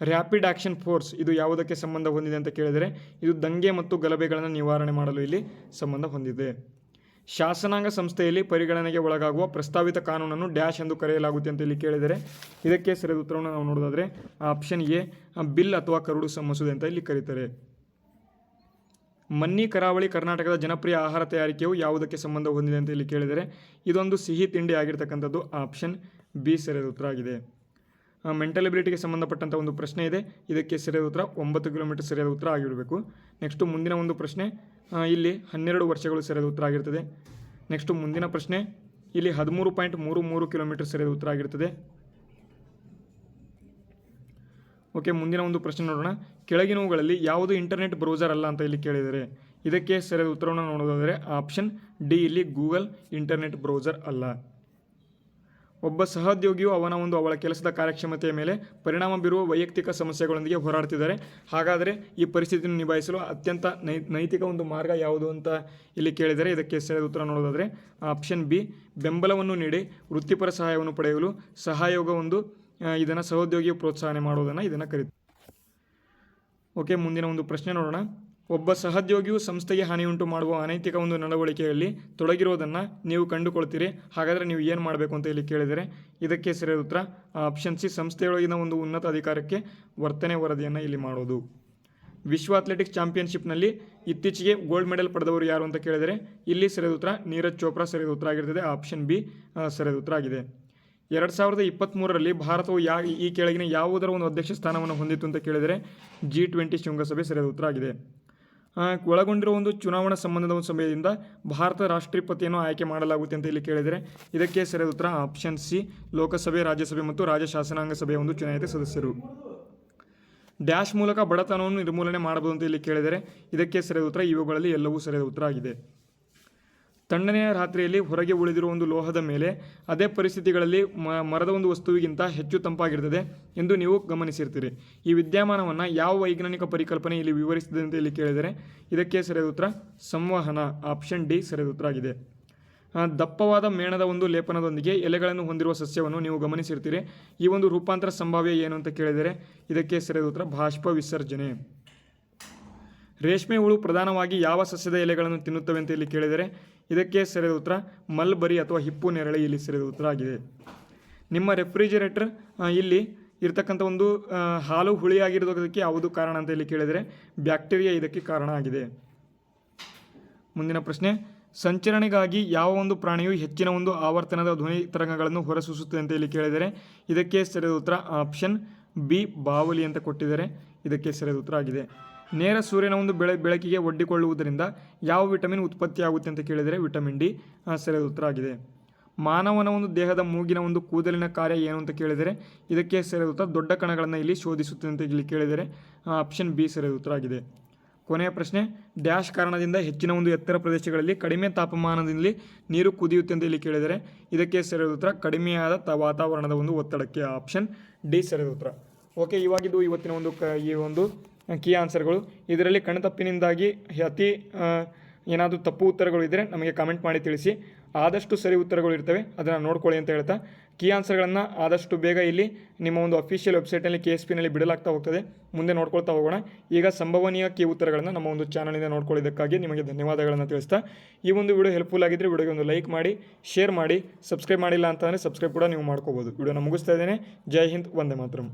ರ್ಯಾಪಿಡ್ ಆ್ಯಕ್ಷನ್ ಫೋರ್ಸ್ ಇದು ಯಾವುದಕ್ಕೆ ಸಂಬಂಧ ಹೊಂದಿದೆ ಅಂತ ಕೇಳಿದರೆ ಇದು ದಂಗೆ ಮತ್ತು ಗಲಭೆಗಳನ್ನು ನಿವಾರಣೆ ಮಾಡಲು ಇಲ್ಲಿ ಸಂಬಂಧ ಹೊಂದಿದೆ. ಶಾಸನಾಂಗ ಸಂಸ್ಥೆಯಲ್ಲಿ ಪರಿಗಣನೆಗೆ ಒಳಗಾಗುವ ಪ್ರಸ್ತಾವಿತ ಕಾನೂನನ್ನು ಡ್ಯಾಶ್ ಎಂದು ಕರೆಯಲಾಗುತ್ತೆ ಅಂತ ಇಲ್ಲಿ ಕೇಳಿದರೆ ಇದಕ್ಕೆ ಸರಿಯಾದ ಉತ್ತರವನ್ನು ನಾವು ನೋಡೋದಾದರೆ ಆಪ್ಷನ್ ಎ ಬಿಲ್ ಅಥವಾ ಕರಡು ಮಸೂದೆ ಅಂತ ಇಲ್ಲಿ ಕರೀತಾರೆ. ಮನ್ನಿ ಕರಾವಳಿ ಕರ್ನಾಟಕದ ಜನಪ್ರಿಯ ಆಹಾರ ತಯಾರಿಕೆಯು ಯಾವುದಕ್ಕೆ ಸಂಬಂಧ ಹೊಂದಿದೆ ಅಂತ ಇಲ್ಲಿ ಕೇಳಿದರೆ ಇದೊಂದು ಸಿಹಿ ತಿಂಡಿ ಆಗಿರ್ತಕ್ಕಂಥದ್ದು. ಆಪ್ಷನ್ ಬಿ ಸರಿಯಾದ ಉತ್ತರ ಆಗಿದೆ. ಮೆಂಟಲ್ ಎಬಿಲಿಟಿಗೆ ಸಂಬಂಧಪಟ್ಟಂಥ ಒಂದು ಪ್ರಶ್ನೆ ಇದೆ. ಇದಕ್ಕೆ ಸರಿಯಾದ ಉತ್ತರ 9 ಕಿಲೋಮೀಟರ್ ಸರಿಯಾದ ಉತ್ತರ ಆಗಿರಬೇಕು. ನೆಕ್ಸ್ಟು ಮುಂದಿನ ಒಂದು ಪ್ರಶ್ನೆ ಇಲ್ಲಿ 12 ವರ್ಷಗಳು ಸರಿಯಾದ ಉತ್ತರ ಆಗಿರ್ತದೆ. ನೆಕ್ಸ್ಟು ಮುಂದಿನ ಪ್ರಶ್ನೆ ಇಲ್ಲಿ 13.33 ಕಿಲೋಮೀಟರ್ ಸರಿಯಾದ ಉತ್ತರ ಆಗಿರ್ತದೆ. ಓಕೆ, ಮುಂದಿನ ಒಂದು ಪ್ರಶ್ನೆ ನೋಡೋಣ. ಕೆಳಗಿನವುಗಳಲ್ಲಿ ಯಾವುದು ಇಂಟರ್ನೆಟ್ ಬ್ರೌಸರ್ ಅಲ್ಲ ಅಂತ ಇಲ್ಲಿ ಕೇಳಿದರೆ ಇದಕ್ಕೆ ಸರಿಯಾದ ಉತ್ತರವನ್ನು ನೋಡೋದಾದರೆ ಆಪ್ಷನ್ ಡಿ ಇಲ್ಲಿ ಗೂಗಲ್ ಇಂಟರ್ನೆಟ್ ಬ್ರೌಸರ್ ಅಲ್ಲ. ಒಬ್ಬ ಸಹೋದ್ಯೋಗಿಯು ಅವಳ ಕೆಲಸದ ಕಾರ್ಯಕ್ಷಮತೆಯ ಮೇಲೆ ಪರಿಣಾಮ ಬೀರುವ ವೈಯಕ್ತಿಕ ಸಮಸ್ಯೆಗಳೊಂದಿಗೆ ಹೋರಾಡ್ತಿದ್ದಾರೆ. ಹಾಗಾದರೆ ಈ ಪರಿಸ್ಥಿತಿಯನ್ನು ನಿಭಾಯಿಸಲು ಅತ್ಯಂತ ನೈತಿಕ ಒಂದು ಮಾರ್ಗ ಯಾವುದು ಅಂತ ಇಲ್ಲಿ ಕೇಳಿದರೆ ಇದಕ್ಕೆ ಸರಿಯಾದ ಉತ್ತರ ನೋಡೋದಾದರೆ ಆಪ್ಷನ್ ಬಿ ಬೆಂಬಲವನ್ನು ನೀಡಿ ವೃತ್ತಿಪರ ಸಹಾಯವನ್ನು ಪಡೆಯಲು ಸಹಯೋಗ ಒಂದು ಇದನ್ನು ಸಹೋದ್ಯೋಗಿಯು ಪ್ರೋತ್ಸಾಹನೆ ಮಾಡುವುದನ್ನು ಇದನ್ನು ಕರೀತಾರೆ. ಓಕೆ, ಮುಂದಿನ ಒಂದು ಪ್ರಶ್ನೆ ನೋಡೋಣ. ಒಬ್ಬ ಸಹೋದ್ಯೋಗಿಯು ಸಂಸ್ಥೆಗೆ ಹಾನಿಯುಂಟು ಮಾಡುವ ಅನೈತಿಕ ಒಂದು ನಡವಳಿಕೆಯಲ್ಲಿ ತೊಡಗಿರೋದನ್ನು ನೀವು ಕಂಡುಕೊಳ್ತೀರಿ. ಹಾಗಾದರೆ ನೀವು ಏನು ಮಾಡಬೇಕು ಅಂತ ಇಲ್ಲಿ ಕೇಳಿದರೆ ಇದಕ್ಕೆ ಸರಿಯಾದ ಉತ್ತರ ಆಪ್ಷನ್ ಸಿ ಸಂಸ್ಥೆಯೊಳಗಿನ ಒಂದು ಉನ್ನತ ಅಧಿಕಾರಕ್ಕೆ ವರ್ತನೆ ವರದಿಯನ್ನು ಇಲ್ಲಿ ಮಾಡೋದು. ವಿಶ್ವ ಅಥ್ಲೆಟಿಕ್ಸ್ ಚಾಂಪಿಯನ್ಶಿಪ್ನಲ್ಲಿ ಇತ್ತೀಚೆಗೆ ಗೋಲ್ಡ್ ಮೆಡಲ್ ಪಡೆದವರು ಯಾರು ಅಂತ ಕೇಳಿದರೆ ಇಲ್ಲಿ ಸರಿಯಾದ ಉತ್ತರ ನೀರಜ್ ಚೋಪ್ರಾ ಸರಿಯಾದ ಉತ್ತರ ಆಗಿರ್ತದೆ. ಆಪ್ಷನ್ ಬಿ ಸರಿಯಾದ ಉತ್ತರ ಆಗಿದೆ. 2023ರಲ್ಲಿ ಭಾರತವು ಈ ಕೆಳಗಿನ ಯಾವುದರ ಒಂದು ಅಧ್ಯಕ್ಷ ಸ್ಥಾನವನ್ನು ಹೊಂದಿತ್ತು ಅಂತ ಕೇಳಿದರೆ G20 ಶೃಂಗಸಭೆ ಸರಿಯಾದ ಉತ್ತರ ಆಗಿದೆ. ಒಳಗೊಂಡಿರುವ ಒಂದು ಚುನಾವಣಾ ಸಂಬಂಧದ ಒಂದು ಸಮಯದಿಂದ ಭಾರತ ರಾಷ್ಟ್ರಪತಿಯನ್ನು ಆಯ್ಕೆ ಮಾಡಲಾಗುತ್ತೆ ಅಂತ ಇಲ್ಲಿ ಕೇಳಿದರೆ ಇದಕ್ಕೆ ಸರಿಯಾದ ಉತ್ತರ ಆಪ್ಷನ್ ಸಿ, ಲೋಕಸಭೆ, ರಾಜ್ಯಸಭೆ ಮತ್ತು ರಾಜ್ಯ ಶಾಸನಾಂಗ ಸಭೆಯ ಒಂದು ಚುನಾಯಿತ ಸದಸ್ಯರು. ಡ್ಯಾಶ್ ಮೂಲಕ ಬಡತನವನ್ನು ನಿರ್ಮೂಲನೆ ಮಾಡಬಹುದು ಅಂತ ಇಲ್ಲಿ ಕೇಳಿದರೆ ಇದಕ್ಕೆ ಸರಿಯಾದ ಉತ್ತರ ಇವುಗಳಲ್ಲಿ ಎಲ್ಲವೂ ಸರಿಯಾದ ಉತ್ತರ ಆಗಿದೆ. ತಣ್ಣನೆಯ ರಾತ್ರಿಯಲ್ಲಿ ಹೊರಗೆ ಉಳಿದಿರುವ ಒಂದು ಲೋಹದ ಮೇಲೆ ಅದೇ ಪರಿಸ್ಥಿತಿಗಳಲ್ಲಿ ಮರದ ಒಂದು ವಸ್ತುವಿಗಿಂತ ಹೆಚ್ಚು ತಂಪಾಗಿರ್ತದೆ ಎಂದು ನೀವು ಗಮನಿಸಿರ್ತೀರಿ. ಈ ವಿದ್ಯಮಾನವನ್ನು ಯಾವ ವೈಜ್ಞಾನಿಕ ಪರಿಕಲ್ಪನೆ ಇಲ್ಲಿ ವಿವರಿಸಿದೆ ಅಂತ ಇಲ್ಲಿ ಕೇಳಿದರೆ ಇದಕ್ಕೆ ಸರಿಯಾದ ಉತ್ತರ ಸಂವಹನ, ಆಪ್ಷನ್ ಡಿ ಸರಿಯಾದ ಉತ್ತರ ಆಗಿದೆ. ದಪ್ಪವಾದ ಮೇಣದ ಒಂದು ಲೇಪನದೊಂದಿಗೆ ಎಲೆಗಳನ್ನು ಹೊಂದಿರುವ ಸಸ್ಯವನ್ನು ನೀವು ಗಮನಿಸಿರ್ತೀರಿ. ಈ ಒಂದು ರೂಪಾಂತರ ಸಂಭಾವ್ಯ ಏನು ಅಂತ ಕೇಳಿದರೆ ಇದಕ್ಕೆ ಸರಿಯಾದ ಉತ್ತರ ಬಾಷ್ಪ ವಿಸರ್ಜನೆ. ರೇಷ್ಮೆ ಹುಳು ಪ್ರಧಾನವಾಗಿ ಯಾವ ಸಸ್ಯದ ಎಲೆಗಳನ್ನು ತಿನ್ನುತ್ತವೆ ಅಂತ ಇಲ್ಲಿ ಕೇಳಿದರೆ ಇದಕ್ಕೆ ಸರಿಯಾದ ಉತ್ತರ ಮಲ್ಬರಿ ಅಥವಾ ಹಿಪ್ಪು ನೇರಳೆ ಇಲ್ಲಿ ಸರಿಯಾದ ಉತ್ತರ ಆಗಿದೆ. ನಿಮ್ಮ ರೆಫ್ರಿಜರೇಟರ್ ಇಲ್ಲಿ ಇರ್ತಕ್ಕಂಥ ಒಂದು ಹಾಲು ಹುಳಿಯಾಗಿರೋದಕ್ಕೆ ಯಾವುದು ಕಾರಣ ಅಂತ ಇಲ್ಲಿ ಕೇಳಿದರೆ ಬ್ಯಾಕ್ಟೀರಿಯಾ ಇದಕ್ಕೆ ಕಾರಣ ಆಗಿದೆ. ಮುಂದಿನ ಪ್ರಶ್ನೆ, ಸಂಚರಣೆಗಾಗಿ ಯಾವ ಒಂದು ಪ್ರಾಣಿಯು ಹೆಚ್ಚಿನ ಒಂದು ಆವರ್ತನದ ಧ್ವನಿ ತರಂಗಗಳನ್ನು ಹೊರಸೂಸುತ್ತದೆ ಅಂತ ಇಲ್ಲಿ ಕೇಳಿದರೆ ಇದಕ್ಕೆ ಸರಿಯಾದ ಉತ್ತರ ಆಪ್ಷನ್ ಬಿ, ಬಾವಲಿ ಅಂತ ಕೊಟ್ಟಿದ್ದಾರೆ. ಇದಕ್ಕೆ ಸರಿಯಾದ ಉತ್ತರ ಆಗಿದೆ. ನೇರ ಸೂರ್ಯನ ಒಂದು ಬೆಳಕಿಗೆ ಒಡ್ಡಿಕೊಳ್ಳುವುದರಿಂದ ಯಾವ ವಿಟಮಿನ್ ಉತ್ಪತ್ತಿಯಾಗುತ್ತೆ ಅಂತ ಕೇಳಿದರೆ ವಿಟಮಿನ್ ಡಿ ಸರಿಯಾದ ಉತ್ತರ ಆಗಿದೆ. ಮಾನವನ ಒಂದು ದೇಹದ ಮೂಗಿನ ಒಂದು ಕೂದಲಿನ ಕಾರ್ಯ ಏನು ಅಂತ ಕೇಳಿದರೆ ಇದಕ್ಕೆ ಸರಿಯಾದ ಉತ್ತರ ದೊಡ್ಡ ಕಣಗಳನ್ನು ಇಲ್ಲಿ ಶೋಧಿಸುತ್ತದೆ ಅಂತ ಇಲ್ಲಿ ಕೇಳಿದರೆ ಆಪ್ಷನ್ ಬಿ ಸರಿಯಾದ ಉತ್ತರ ಆಗಿದೆ. ಕೊನೆಯ ಪ್ರಶ್ನೆ, ಡ್ಯಾಶ್ ಕಾರಣದಿಂದ ಹೆಚ್ಚಿನ ಒಂದು ಎತ್ತರ ಪ್ರದೇಶಗಳಲ್ಲಿ ಕಡಿಮೆ ತಾಪಮಾನದಲ್ಲಿ ನೀರು ಕುದಿಯುತ್ತೆ ಅಂತ ಇಲ್ಲಿ ಕೇಳಿದರೆ ಇದಕ್ಕೆ ಸರಿಯಾದ ಉತ್ತರ ಕಡಿಮೆಯಾದ ವಾತಾವರಣದ ಒಂದು ಒತ್ತಡಕ್ಕೆ, ಆಪ್ಷನ್ ಡಿ ಸರಿಯಾದ ಉತ್ತರ. ಓಕೆ, ಇವಾಗಿದ್ದು ಇವತ್ತಿನ ಒಂದು ಈ ಒಂದು ಕೀ ಆನ್ಸರ್ಗಳು. ಇದರಲ್ಲಿ ಕಣ್ತಪ್ಪಿನಿಂದಾಗಿ ಅತಿ ಏನಾದರೂ ತಪ್ಪು ಉತ್ತರಗಳು ಇದ್ದರೆ ನಮಗೆ ಕಾಮೆಂಟ್ ಮಾಡಿ ತಿಳಿಸಿ. ಆದಷ್ಟು ಸರಿ ಉತ್ತರಗಳು ಇರ್ತವೆ, ಅದನ್ನು ನೋಡ್ಕೊಳ್ಳಿ ಅಂತ ಹೇಳ್ತಾ ಕೀ ಆನ್ಸರ್ಗಳನ್ನು ಆದಷ್ಟು ಬೇಗ ಇಲ್ಲಿ ನಿಮ್ಮ ಒಂದು ಅಫಿಷಿಯಲ್ ವೆಬ್ಸೈಟ್ನಲ್ಲಿ KSPನಲ್ಲಿ ಬಿಡಲಾಗ್ತಾ ಹೋಗ್ತದೆ. ಮುಂದೆ ನೋಡ್ಕೊಳ್ತಾ ಹೋಗೋಣ. ಈಗ ಸಂಭವನೀಯ ಕೀ ಉತ್ತರಗಳನ್ನು ನಮ್ಮ ಒಂದು ಚಾನಲಿಂದ ನೋಡ್ಕೊಳ್ಳೋದಕ್ಕಾಗಿ ನಿಮಗೆ ಧನ್ಯವಾದಗಳನ್ನು ತಿಳಿಸ್ತಾ ಈ ಒಂದು ವಿಡಿಯೋ ಹೆಲ್ಪ್ಫುಲ್ ಆಗಿದ್ದರೆ ವಿಡಿಯೋಗೆ ಒಂದು ಲೈಕ್ ಮಾಡಿ, ಶೇರ್ ಮಾಡಿ, ಸಬ್ಸ್ಕ್ರೈಬ್ ಮಾಡಿಲ್ಲ ಅಂತಂದರೆ ಸಬ್ಸ್ಕ್ರೈಬ್ ಕೂಡ ನೀವು ಮಾಡ್ಕೋಬೋದು. ವಿಡಿಯೋನ ಮುಗಿಸ್ತಾ ಇದ್ದೇನೆ. ಜೈ ಹಿಂದ್, ವಂದೇ ಮಾತರಂ.